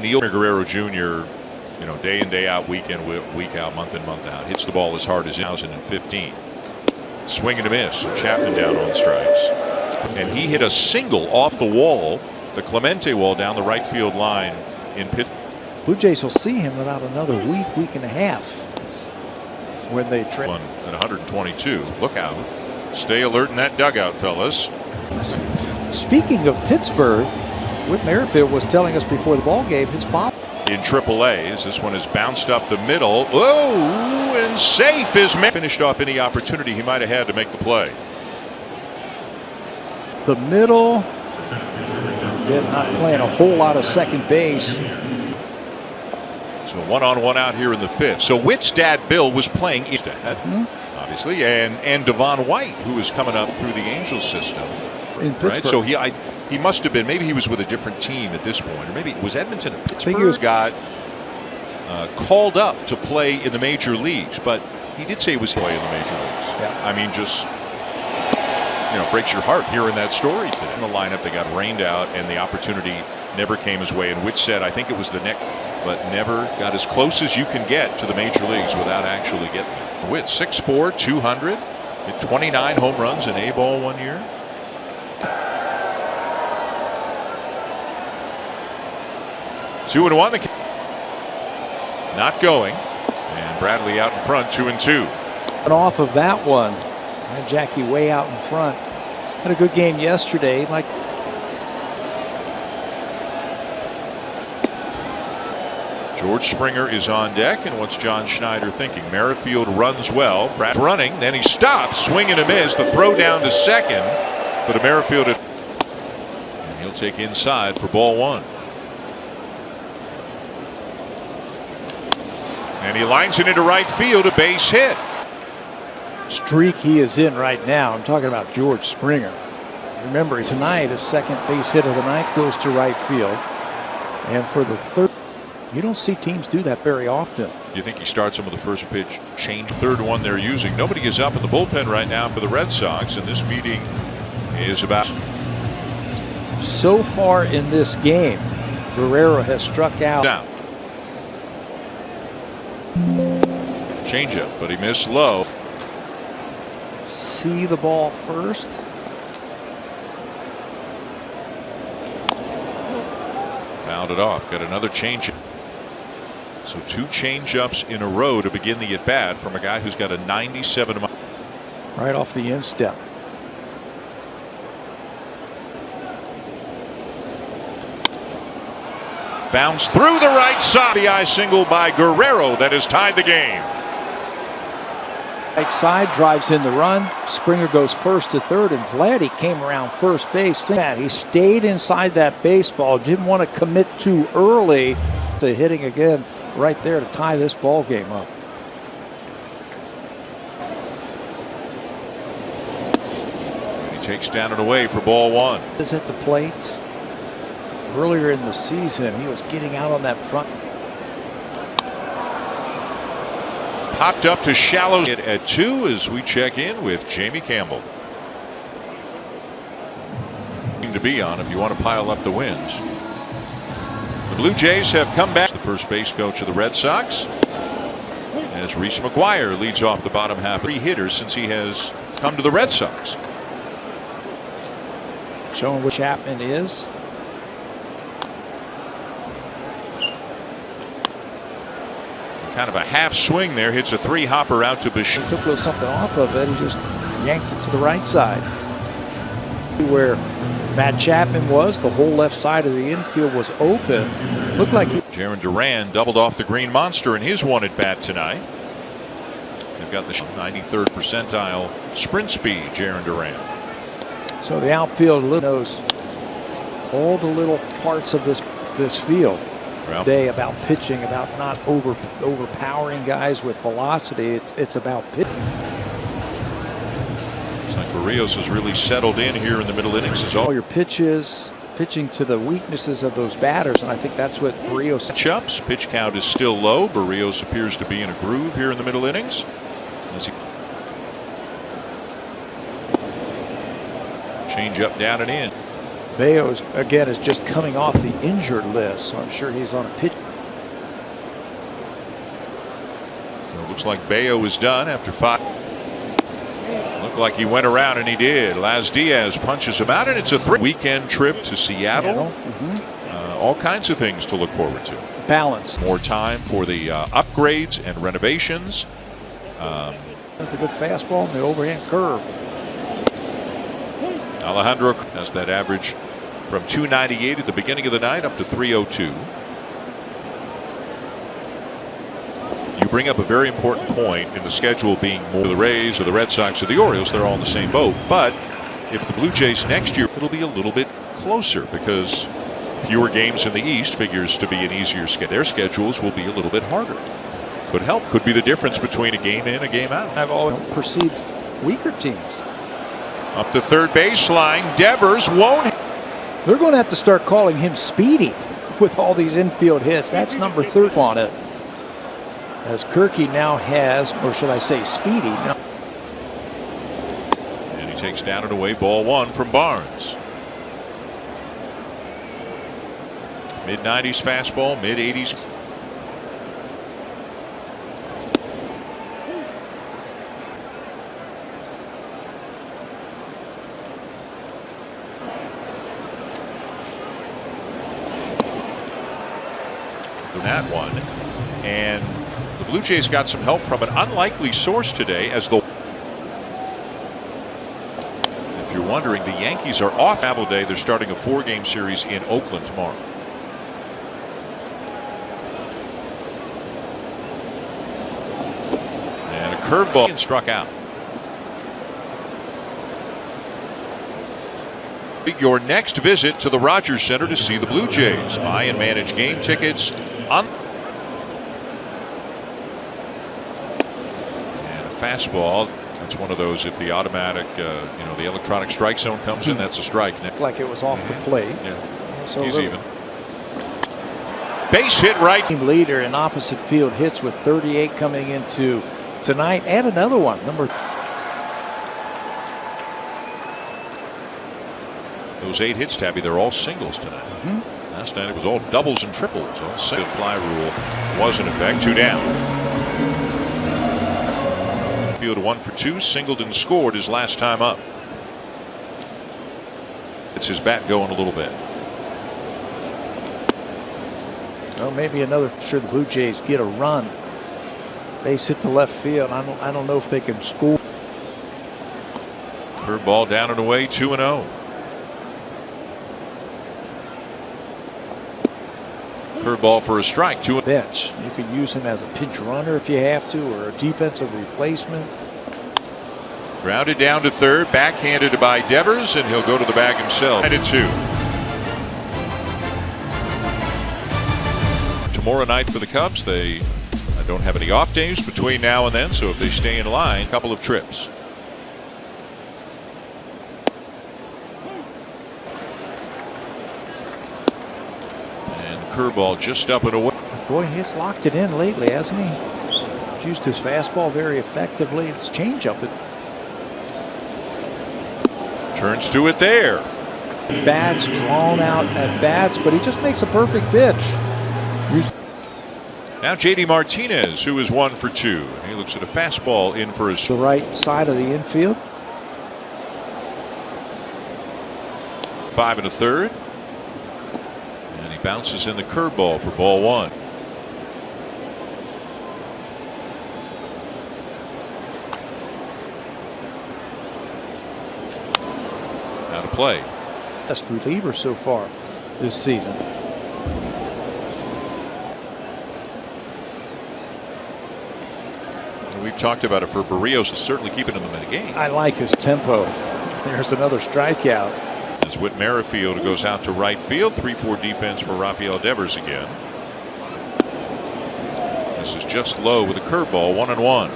Neil Guerrero Jr., you know, day in, day out, week in, week out, month in, month out, hits the ball as hard as 2015. Swing and a miss. Chapman down on strikes. And he hit a single off the wall, the Clemente wall, down the right field line in Pittsburgh. Blue Jays will see him about another week and a half when they trade. At 122. Look out. Stay alert in that dugout, fellas. Speaking of Pittsburgh, Whit Merrifield was telling us before the ball game his father. In AAA, as this one is bounced up the middle. Oh, and safe is finished off any opportunity he might have had to make the play. The middle, not playing a whole lot of second base. So 1-on-1 out here in the fifth. So Whit's dad Bill was playing instead, obviously, and Devon White, who is coming up through the Angels system. In Pittsburgh. Right? So he must have been, maybe he was with a different team at this point, or maybe it was Edmonton or Pittsburgh. I think he got called up to play in the major leagues, but he did say he was playing in the major leagues. Yeah. I mean, just, you know, breaks your heart hearing that story today. In the lineup, they got rained out, and the opportunity never came his way. And Whit said, I think it was the next, but never got as close as you can get to the major leagues without actually getting it. Whit, 6'4", 200, hit 29 home runs in A-ball one year. Two and one. Not going. And Bradley out in front, 2-2. And off of that one, had Jackie way out in front. Had a good game yesterday. Like George Springer is on deck, and what's John Schneider thinking? Merrifield runs well. Brad's running, then he stops, swing and a miss. The throw down to second, but a Merrifield, and he'll take inside for ball one. And he lines it into right field, a base hit. Streak he is in right now. I'm talking about George Springer. Remember, tonight his second base hit of the night goes to right field, and for the third. You don't see teams do that very often. Do you think he starts him with the first pitch change? Third one they're using. Nobody is up in the bullpen right now for the Red Sox, and this meeting is about. So far in this game, Guerrero has struck out. Down. Changeup, but he missed low. See the ball first. Fouled it off. Got another changeup. So two changeups in a row to begin the at bat from a guy who's got a 97. Right off the instep. Bounce through the right side. The eye single by Guerrero that has tied the game. Right side drives in the run. Springer goes first to third, and Vladdy came around first base. He stayed inside that baseball. Didn't want to commit too early to hitting again right there to tie this ball game up. And he takes down and away for ball one. Is at the plate. Earlier in the season, he was getting out on that front. Popped up to shallow at 2 as we check in with Jamie Campbell. To be on if you want to pile up the wins. The Blue Jays have come back. The first base coach of the Red Sox, as Reese McGuire leads off the bottom half. 3 hitters since he has come to the Red Sox. Showing what Chapman is. Kind of a half swing there, hits a 3-hopper out to Bichette. He took a little something off of it. He just yanked it to the right side. Where Matt Chapman was, the whole left side of the infield was open. Looked like Jaron Duran doubled off the Green Monster in his one at bat tonight. They've got the 93rd percentile sprint speed, Jaron Duran. So the outfield knows all the little parts of this field. Day about pitching, about not overpowering guys with velocity. It's about pitching. It's like Barrios has really settled in here in the middle innings. All your pitches, pitching to the weaknesses of those batters, and I think that's what Barrios. Chops. Pitch count is still low. Barrios appears to be in a groove here in the middle innings. Change up, down and in. Bayo, again, is just coming off the injured list, so I'm sure he's on a pitch. So it looks like Bayo is done after 5. Looked like he went around, and he did. Laz Diaz punches him out, and it's a 3-weekend trip to Seattle. All kinds of things to look forward to. Balance. More time for the upgrades and renovations. That's a good fastball and the overhand curve. Alejandro has that average from 298 at the beginning of the night up to 302. You bring up a very important point in the schedule being more the Rays or the Red Sox or the Orioles. They're all in the same boat. But if the Blue Jays next year, it'll be a little bit closer because fewer games in the East figures to be an easier schedule. Their schedules will be a little bit harder. Could help. Could be the difference between a game in, a game out. I've always perceived weaker teams. Up the third baseline, Devers won't. They're going to have to start calling him Speedy with all these infield hits. That's number 30 on it. As Kirky now has, or should I say Speedy now. And he takes down and away ball 1 from Barnes. Mid-90s fastball, mid-80s. That one, and the Blue Jays got some help from an unlikely source today. As the, if you're wondering, the Yankees are off travel day. They're starting a 4-game series in Oakland tomorrow. And a curveball and struck out. Your next visit to the Rogers Center to see the Blue Jays. Buy and manage game tickets on. And a fastball. That's one of those. If the automatic, the electronic strike zone comes in, that's a strike. Like it was off the plate. Yeah, so he's even. Base hit right. Team leader in opposite field hits with 38 coming into tonight. Add another one, number. Those 8 hits, Tabby, they're all singles tonight. Last night it was all doubles and triples. All single fly rule was in effect. 2 down. Field 1 for 2. Singleton scored his last time up. It's his bat going a little bit. Well, maybe another. Sure, the Blue Jays get a run. Base hit to left field. I don't know if they can score. Curveball down and away. 2-0. Curveball for a strike. 2. Bench. You could use him as a pinch runner if you have to, or a defensive replacement. Grounded down to third, backhanded by Devers, and he'll go to the bag himself. 9-2. Tomorrow night for the Cubs, they don't have any off days between now and then, so if they stay in line, a couple of trips. Curveball just up and away. Boy, he's locked it in lately, hasn't he? He's used his fastball very effectively. It's changeup. Turns to it there. Bats, drawn out at bats, but he just makes a perfect pitch. Now JD Martinez, who is 1 for 2. He looks at a fastball in for his. The right side of the infield. 5 1/3. Bounces in the curveball for ball 1. Out of play. Best reliever so far this season. We've talked about it for Barrios, certainly keeping him in the game. I like his tempo. There's another strikeout. As Whit Merrifield goes out to right field. 3-4 defense for Rafael Devers again. This is just low with a curveball. 1-1.